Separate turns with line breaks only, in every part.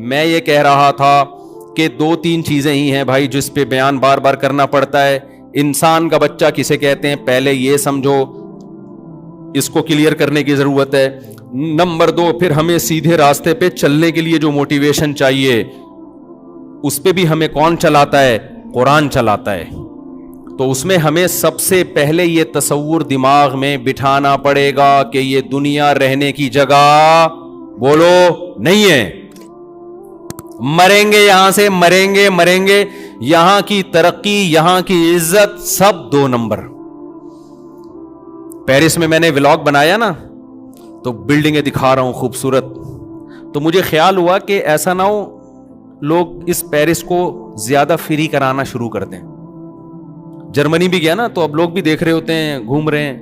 میں یہ کہہ رہا تھا کہ 2-3 چیزیں ہی ہیں بھائی جس پہ بیان بار بار کرنا پڑتا ہے. انسان کا بچہ کسے کہتے ہیں پہلے یہ سمجھو, اس کو کلیئر کرنے کی ضرورت ہے. نمبر 2, پھر ہمیں سیدھے راستے پہ چلنے کے لیے جو موٹیویشن چاہیے اس پہ بھی ہمیں کون چلاتا ہے؟ قرآن چلاتا ہے. تو اس میں ہمیں سب سے پہلے یہ تصور دماغ میں بٹھانا پڑے گا کہ یہ دنیا رہنے کی جگہ بولو نہیں ہے. مریں گے یہاں سے, مریں گے. یہاں کی ترقی, یہاں کی عزت سب 2 نمبر. پیرس میں نے ولاگ بنایا نا, تو بلڈنگیں دکھا رہا ہوں خوبصورت, تو مجھے خیال ہوا کہ ایسا نہ ہو لوگ اس پیرس کو زیادہ فری کرانا شروع کر دیں. جرمنی بھی گیا نا, تو اب لوگ بھی دیکھ رہے ہوتے ہیں, گھوم رہے ہیں,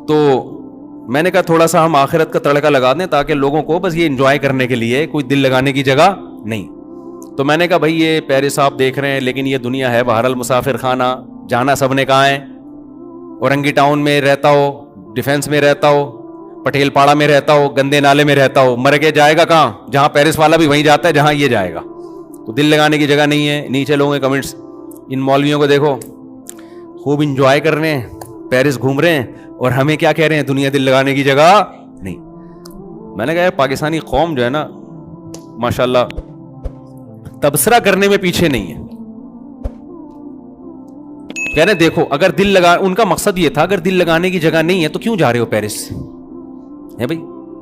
تو میں نے کہا تھوڑا سا ہم آخرت کا تڑکا لگا دیں تاکہ لوگوں کو بس یہ انجوائے کرنے کے لیے, کوئی دل لگانے کی جگہ نہیں. تو میں نے کہا بھائی یہ پیرس آپ دیکھ رہے ہیں لیکن یہ دنیا ہے بہرحال مسافر خانہ, جانا سب نے کہاں ہے. اورنگی ٹاؤن میں رہتا ہو, ڈیفینس میں رہتا ہو, پٹیل پاڑا میں رہتا ہو, گندے نالے میں رہتا ہو, مر کے جائے گا کہاں؟ جہاں پیرس والا بھی وہیں جاتا ہے جہاں یہ جائے گا. تو دل لگانے کی جگہ نہیں ہے. نیچے لوگوں کے کمنٹس, ان مولویوں کو دیکھو خوب انجوائے کر رہے ہیں, پیرس گھوم رہے ہیں, اور ہمیں کیا کہہ رہے ہیں؟ دنیا دل لگانے کی جگہ نہیں. میں نے کہا پاکستانی قوم جو ہے نا ماشاءاللہ تبصرہ کرنے میں پیچھے نہیں ہے. کہہ رہے دیکھو اگر دل لگا, ان کا مقصد یہ تھا اگر دل لگانے کی جگہ نہیں ہے تو کیوں جا رہے ہو پیرس ہے بھائی؟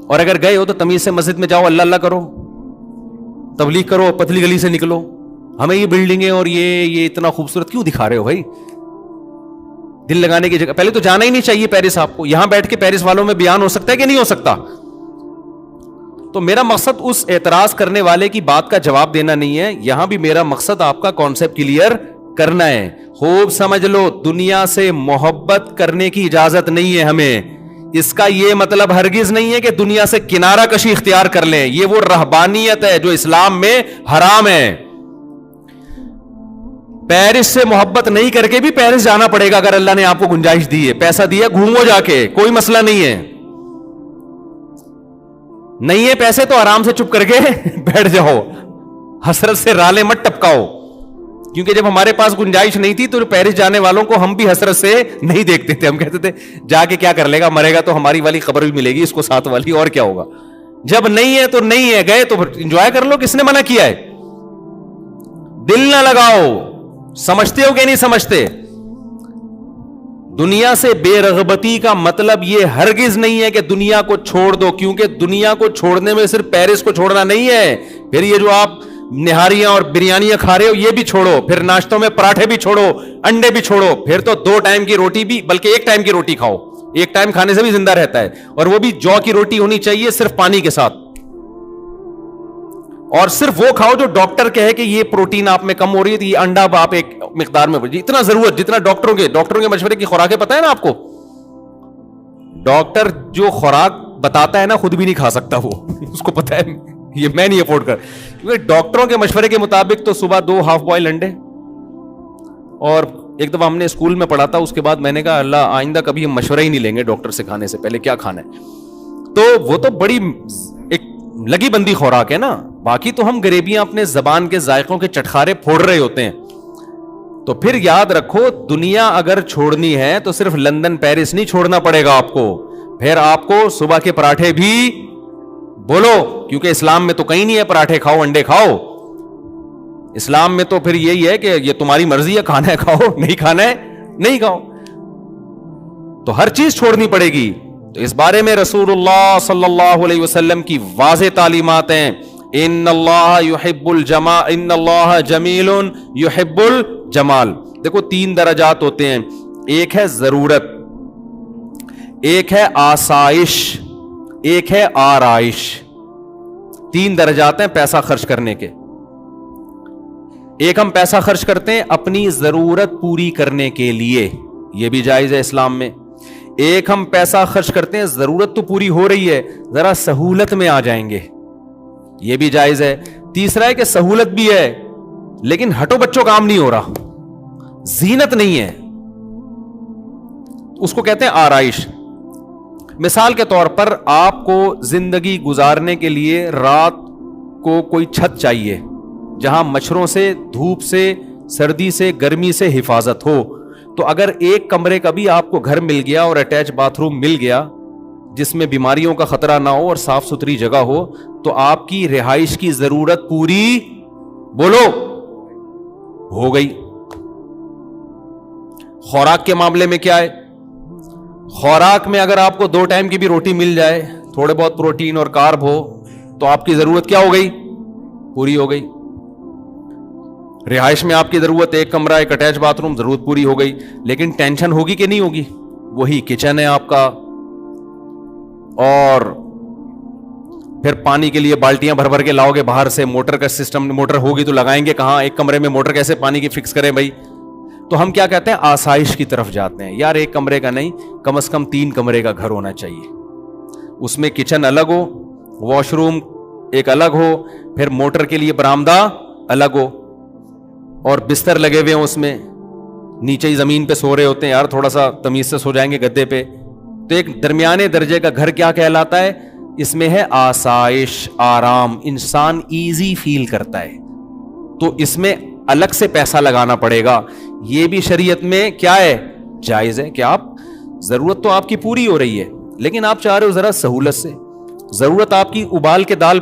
اور اگر گئے ہو تو تمیز سے مسجد میں جاؤ, اللہ اللہ کرو, تبلیغ کرو, پتلی گلی سے نکلو. ہمیں یہ بلڈنگیں اور یہ اتنا خوبصورت کیوں دکھا رہے ہو بھائی؟ دل لگانے کی جگہ پہلے تو جانا ہی نہیں چاہیے پیرس آپ کو. یہاں بیٹھ کے پیرس والوں میں بیان ہو سکتا ہے کہ نہیں ہو سکتا؟ تو میرا مقصد اس اعتراض کرنے والے کی بات کا جواب دینا نہیں ہے, یہاں بھی میرا مقصد آپ کا کانسیپٹ کلیئر کرنا ہے. خوب سمجھ لو, دنیا سے محبت کرنے کی اجازت نہیں ہے ہمیں. اس کا یہ مطلب ہرگز نہیں ہے کہ دنیا سے کنارہ کشی اختیار کر لیں. یہ وہ رہبانیت ہے جو اسلام میں حرام ہے. پیرس سے محبت نہیں کر کے بھی پیرس جانا پڑے گا اگر اللہ نے آپ کو گنجائش دی ہے, پیسہ دیا, گھومو جا کے, کوئی مسئلہ نہیں ہے. نہیں ہے پیسے تو آرام سے چپ کر کے بیٹھ جاؤ, حسرت سے رالے مت ٹپکاؤ. کیونکہ جب ہمارے پاس گنجائش نہیں تھی تو پیرس جانے والوں کو ہم بھی حسرت سے نہیں دیکھتے تھے. ہم کہتے تھے جا کے کیا کر لے گا, مرے گا تو ہماری والی خبر بھی ملے گی اس کو, ساتھ والی, اور کیا ہوگا. جب نہیں ہے تو نہیں ہے, گئے تو انجوائے کر لو, کس نے منع کیا ہے؟ دل نہ لگاؤ. سمجھتے ہو کہ نہیں سمجھتے؟ دنیا سے بے رغبتی کا مطلب یہ ہرگز نہیں ہے کہ دنیا کو چھوڑ دو, کیونکہ دنیا کو چھوڑنے میں صرف پیرس کو چھوڑنا نہیں ہے. پھر یہ جو آپ نہاریاں اور بریانیاں کھا رہے ہو یہ بھی چھوڑو, پھر ناشتوں میں پراٹھے بھی چھوڑو, انڈے بھی چھوڑو, پھر تو 2 ٹائم کی روٹی بھی, بلکہ 1 ٹائم کی روٹی کھاؤ. 1 ٹائم کھانے سے بھی زندہ رہتا ہے, اور وہ بھی جو کی روٹی ہونی چاہیے صرف پانی کے ساتھ. اور صرف وہ کھاؤ جو ڈاکٹر کہے کہ یہ پروٹین آپ میں کم ہو رہی ہے, یہ انڈا آپ ایک مقدار میں, اتنا ضرورت جتنا ڈاکٹروں کے مشورے کی خوراکیں پتہ ہے نا آپ کو. ڈاکٹر جو خوراک بتاتا ہے نا خود بھی نہیں کھا سکتا وہ, اس کو پتہ ہے یہ میں نہیں افورڈ کر, کیونکہ ڈاکٹروں کے مشورے کے مطابق تو صبح 2 ہاف بوائل انڈے. اور ایک دفعہ ہم نے اسکول میں پڑھا تھا, اس کے بعد میں نے کہا اللہ آئندہ کبھی ہم مشورہ ہی نہیں لیں گے ڈاکٹر سے کھانے سے پہلے کیا کھانا ہے. تو وہ تو بڑی ایک لگی بندی خوراک ہے نا, باقی تو ہم غریبیاں اپنے زبان کے ذائقوں کے چٹخارے پھوڑ رہے ہوتے ہیں. تو پھر یاد رکھو دنیا اگر چھوڑنی ہے تو صرف لندن پیرس نہیں چھوڑنا پڑے گا آپ کو, پھر آپ کو صبح کے پراٹھے بھی بولو, کیونکہ اسلام میں تو کہیں نہیں ہے پراٹھے کھاؤ انڈے کھاؤ. اسلام میں تو پھر یہی ہے کہ یہ تمہاری مرضی ہے, کھانا ہے کھاؤ, نہیں کھانا ہے نہیں کھاؤ. تو ہر چیز چھوڑنی پڑے گی. تو اس بارے میں رسول اللہ صلی اللہ علیہ وسلم کی واضح تعلیمات ہیں, ان اللہ یحب الجمال, ان اللہ جمیل یحب الجمال. دیکھو 3 درجات ہوتے ہیں, ایک ہے ضرورت, ایک ہے آسائش, ایک ہے آرائش. 3 درجات ہیں پیسہ خرچ کرنے کے. ایک ہم پیسہ خرچ کرتے ہیں اپنی ضرورت پوری کرنے کے لیے, یہ بھی جائز ہے اسلام میں. ایک ہم پیسہ خرچ کرتے ہیں ضرورت تو پوری ہو رہی ہے, ذرا سہولت میں آ جائیں گے, یہ بھی جائز ہے. تیسرا ہے کہ سہولت بھی ہے لیکن ہٹو بچوں کام نہیں ہو رہا, زینت نہیں ہے, اس کو کہتے ہیں آرائش. مثال کے طور پر آپ کو زندگی گزارنے کے لیے رات کو کوئی چھت چاہیے جہاں مچھروں سے, دھوپ سے, سردی سے, گرمی سے حفاظت ہو. تو اگر ایک کمرے کا بھی آپ کو گھر مل گیا اور اٹیچ باتھ روم مل گیا جس میں بیماریوں کا خطرہ نہ ہو اور صاف ستھری جگہ ہو, تو آپ کی رہائش کی ضرورت پوری, بولو, ہو گئی. خوراک کے معاملے میں کیا ہے؟ خوراک میں اگر آپ کو 2 ٹائم کی بھی روٹی مل جائے, تھوڑے بہت پروٹین اور کارب ہو, تو آپ کی ضرورت کیا ہو گئی؟ پوری ہو گئی. رہائش میں آپ کی ضرورت ایک کمرہ, ایک اٹیچ باتھ روم, ضرورت پوری ہو گئی. لیکن ٹینشن ہوگی کہ نہیں ہوگی؟ وہی کچن ہے آپ کا, اور پھر پانی کے لیے بالٹیاں بھر بھر کے لاؤ گے باہر سے, موٹر کا سسٹم, موٹر ہوگی تو لگائیں گے کہاں, ایک کمرے میں موٹر کیسے پانی کی فکس کریں بھائی. تو ہم کیا کہتے ہیں, آسائش کی طرف جاتے ہیں. یار ایک کمرے کا نہیں, کم از کم 3 کمرے کا گھر ہونا چاہیے. اس میں کچن الگ ہو, واش روم ایک الگ ہو, پھر موٹر کے لیے برآمدہ الگ ہو, اور بستر لگے ہوئے ہیں اس میں, نیچے ہی زمین پہ سو رہے ہوتے ہیں. یار تھوڑا سا تمیز سے سو جائیں گے گدے پہ. تو ایک درمیانے درجے کا گھر کیا کہلاتا ہے؟ اس میں ہے آسائش, آرام, انسان ایزی فیل کرتا ہے. تو اس میں الگ سے پیسہ لگانا پڑے گا. یہ بھی شریعت میں کیا ہے؟ جائز ہے کہ آپ, ضرورت تو آپ کی پوری ہو رہی ہے لیکن آپ چاہ رہے ہو ذرا سہولت سے. ضرورت آپ کی ابال کے دال,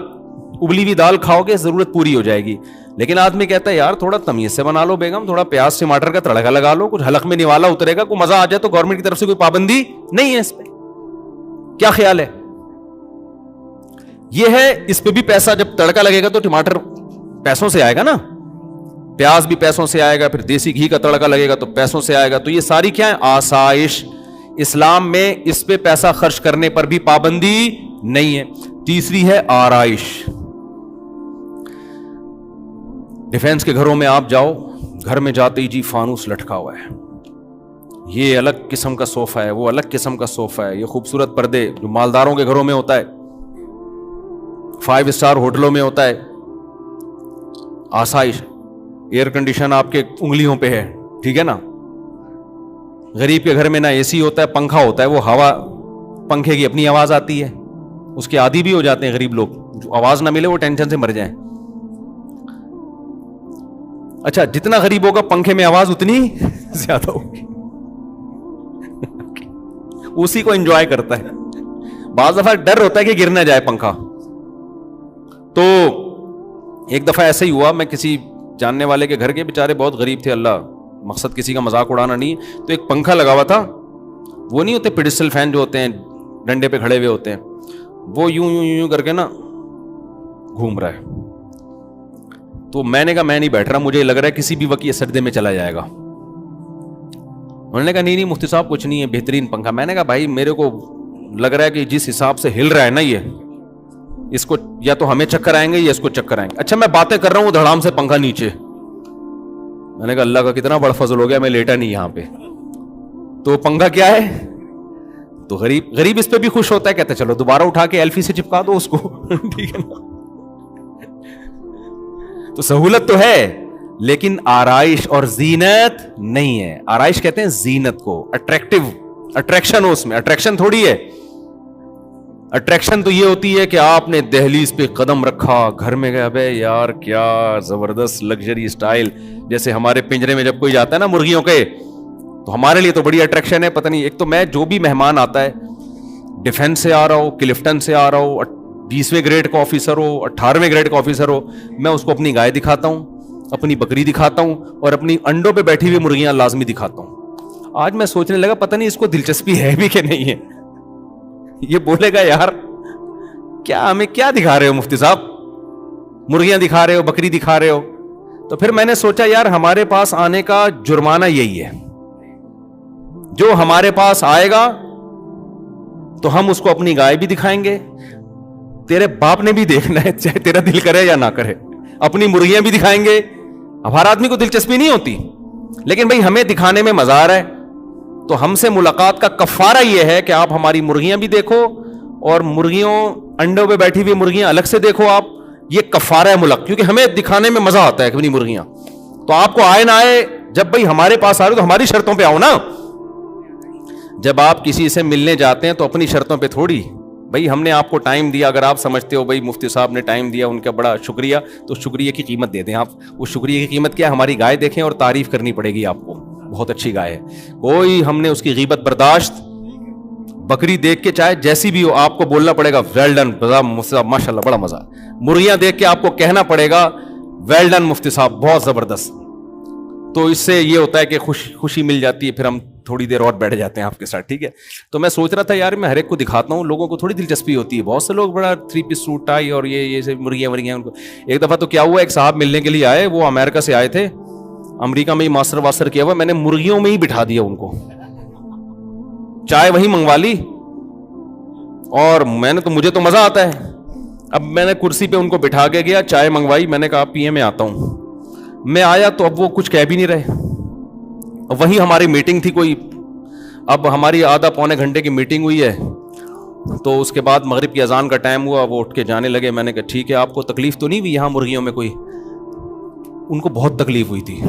ابلی ہوئی دال کھاؤ گے, ضرورت پوری ہو جائے گی. لیکن آدمی کہتا ہے یار تھوڑا تمیز سے بنا لو بیگم, تھوڑا پیاز ٹماٹر کا تڑکا لگا لو, کچھ حلق میں نوالا اترے گا, کوئی مزہ آ جائے. تو گورنمنٹ کی طرف سے کوئی پابندی نہیں ہے اس پہ. کیا خیال ہے؟ یہ ہے, اس پہ بھی پیسہ, جب تڑکا لگے گا تو ٹماٹر پیسوں سے آئے گا نا, پیاز بھی پیسوں سے آئے گا, پھر دیسی گھی کا تڑکا لگے گا تو پیسوں سے آئے گا. تو یہ ساری کیا ہے؟ آسائش. اسلام میں اس پہ پیسہ خرچ کرنے پر بھی پابندی نہیں ہے. تیسری ہے آرائش. ڈیفینس کے گھروں میں آپ جاؤ, گھر میں جاتے ہی جی فانوس لٹکا ہوا ہے, یہ الگ قسم کا صوفہ ہے, وہ الگ قسم کا صوفہ ہے, یہ خوبصورت پردے جو مالداروں کے گھروں میں ہوتا ہے, 5 اسٹار ہوٹلوں میں ہوتا ہے. آسائش. ایئر کنڈیشن آپ کے انگلیوں پہ ہے, ٹھیک ہے نا. غریب کے گھر میں نہ اے سی ہوتا ہے, پنکھا ہوتا ہے, وہ ہوا, پنکھے کی اپنی آواز آتی ہے, اس کے عادی بھی ہو جاتے ہیں غریب لوگ. جو آواز نہ ملے وہ ٹینشن سے مر جائیں. اچھا, جتنا غریب ہوگا پنکھے میں آواز اتنی زیادہ ہوگی, اسی کو انجوائے کرتا ہے. بعض دفعہ ڈر ہوتا ہے کہ گر نہ جائے پنکھا. تو ایک دفعہ ایسا ہی ہوا, میں کسی جاننے والے کے گھر کے, بیچارے بہت غریب تھے, اللہ, مقصد کسی کا مذاق اڑانا نہیں. تو ایک پنکھا لگا ہوا تھا, وہ نہیں ہوتے پیڈسٹل فین جو ہوتے ہیں ڈنڈے پہ کھڑے ہوئے ہوتے ہیں, وہ یوں یوں یوں کر کے نا گھوم رہا ہے. تو میں نے کہا میں نہیں بیٹھ رہا, مجھے لگ رہا ہے کسی بھی وقت یہ سجدے میں چلا جائے گا. انہوں نے کہا نہیں مفتی صاحب کچھ نہیں ہے, بہترین پنکھا. میں نے کہا بھائی میرے کو لگ رہا ہے کہ جس حساب سے ہل رہا ہے نا یہ, اس کو یا تو ہمیں چکر آئیں گے یا اس کو چکر آئیں گے. اچھا میں باتیں کر رہا ہوں, دھڑام سے پنکھا نیچے. میں نے کہا اللہ کا کتنا بڑا فضل ہو گیا, میں لیٹا نہیں یہاں پہ. تو پنکھا کیا ہے, تو غریب اس پہ بھی خوش ہوتا ہے, کہتا ہے چلو دوبارہ اٹھا کے ایلفی سے چپکا دو اس کو, ٹھیک ہے نا. تو سہولت تو ہے لیکن آرائش اور زینت نہیں ہے. آرائش کہتے ہیں زینت کو, اٹریکٹیو, اٹریکشن ہو اس میں. اٹریکشن تھوڑی ہے, اٹریکشن تو یہ ہوتی ہے کہ آپ نے دہلیز پہ قدم رکھا, گھر میں گیا, بے یار کیا زبردست لگژری سٹائل. جیسے ہمارے پنجرے میں جب کوئی جاتا ہے نا مرغیوں کے, تو ہمارے لیے تو بڑی اٹریکشن ہے. پتہ نہیں, ایک تو میں جو بھی مہمان آتا ہے, ڈیفینس سے آ رہا ہو, کلفٹن سے آ رہا ہو, 20ویں گریڈ کا آفیسر ہو, 18ویں گریڈ کا آفیسر ہو, میں اس کو اپنی گائے دکھاتا ہوں, اپنی بکری دکھاتا ہوں, اور اپنی انڈوں پہ بیٹھی ہوئی مرغیاں لازمی دکھاتا ہوں. آج میں سوچنے لگا پتہ نہیں اس کو دلچسپی ہے بھی کہ نہیں ہے. یہ بولے گا یار کیا ہمیں کیا دکھا رہے ہو مفتی صاحب, مرغیاں دکھا رہے ہو, بکری دکھا رہے ہو. تو پھر میں نے سوچا یار ہمارے پاس آنے کا جرمانہ یہی ہے, جو ہمارے پاس آئے گا تو ہم اس کو اپنی گائے بھی دکھائیں گے, تیرے باپ نے بھی دیکھنا ہے چاہے تیرا دل کرے یا نہ کرے, اپنی مرغیاں بھی دکھائیں گے. اب ہر آدمی کو دلچسپی نہیں ہوتی, لیکن بھائی ہمیں دکھانے میں مزہ آ رہا ہے, تو ہم سے ملاقات کا کفارہ یہ ہے کہ آپ ہماری مرغیاں بھی دیکھو, اور مرغیوں انڈوں پہ بیٹھی ہوئی مرغیاں الگ سے دیکھو آپ. یہ کفارہ ہے ملک, کیونکہ ہمیں دکھانے میں مزہ آتا ہے اپنی مرغیاں. تو آپ کو آئے نہ آئے, جب بھائی ہمارے پاس آ رہے تو ہماری شرطوں پہ آؤ نا. جب آپ کسی سے ملنے جاتے ہیں تو اپنی شرطوں پہ تھوڑی, بھائی ہم نے آپ کو ٹائم دیا, اگر آپ سمجھتے ہو بھائی مفتی صاحب نے ٹائم دیا, ان کا بڑا شکریہ, تو شکریہ کی قیمت دے دیں آپ. وہ شکریہ کی قیمت کیا ہے؟ ہماری گائے دیکھیں اور تعریف کرنی پڑے گی آپ کو, بہت اچھی گائے ہے. کوئی ہم نے اس کی غیبت برداشت, بکری دیکھ کے چاہے جیسی بھی ہو آپ کو بولنا پڑے گا ویل ڈن ماشاء اللہ بڑا مزہ. مرغیاں دیکھ کے آپ کو کہنا پڑے گا ویل ڈن مفتی صاحب بہت زبردست. تو اس سے یہ ہوتا ہے کہ خوشی مل جاتی ہے, پھر ہم تھوڑی دیر اور بیٹھ جاتے ہیں آپ کے ساتھ, ٹھیک ہے. تو میں سوچ رہا تھا یار میں ہر ایک کو دکھاتا ہوں, لوگوں کو تھوڑی دلچسپی ہوتی ہے, بہت سے لوگ بڑا 3 پیس سوٹ ٹائی اور یہ مرغیاں ان کو. ایک دفعہ تو کیا ہوا, ایک صاحب ملنے کے لیے آئے, وہ امریکہ سے آئے تھے, امریکہ میں ہی ماسٹر واسٹر کیا ہوا, میں نے مرغیوں میں ہی بٹھا دیا ان کو, چائے وہی منگوا لی, اور مجھے تو مزہ آتا ہے. اب میں نے کرسی پہ ان کو بٹھا کے گیا, چائے منگوائی, میں نے کہا پیے میں آتا ہوں. میں آیا تو اب وہ کچھ کہہ بھی نہیں رہے. وہیں ہماری میٹنگ تھی کوئی, اب ہماری آدھا پونے گھنٹے کی میٹنگ ہوئی ہے, تو اس کے بعد مغرب کی اذان کا ٹائم ہوا, وہ اٹھ کے جانے لگے. میں نے کہا ٹھیک ہے, آپ کو تکلیف تو نہیں ہوئی یہاں مرغیوں میں کوئی؟ ان کو بہت تکلیف ہوئی تھی.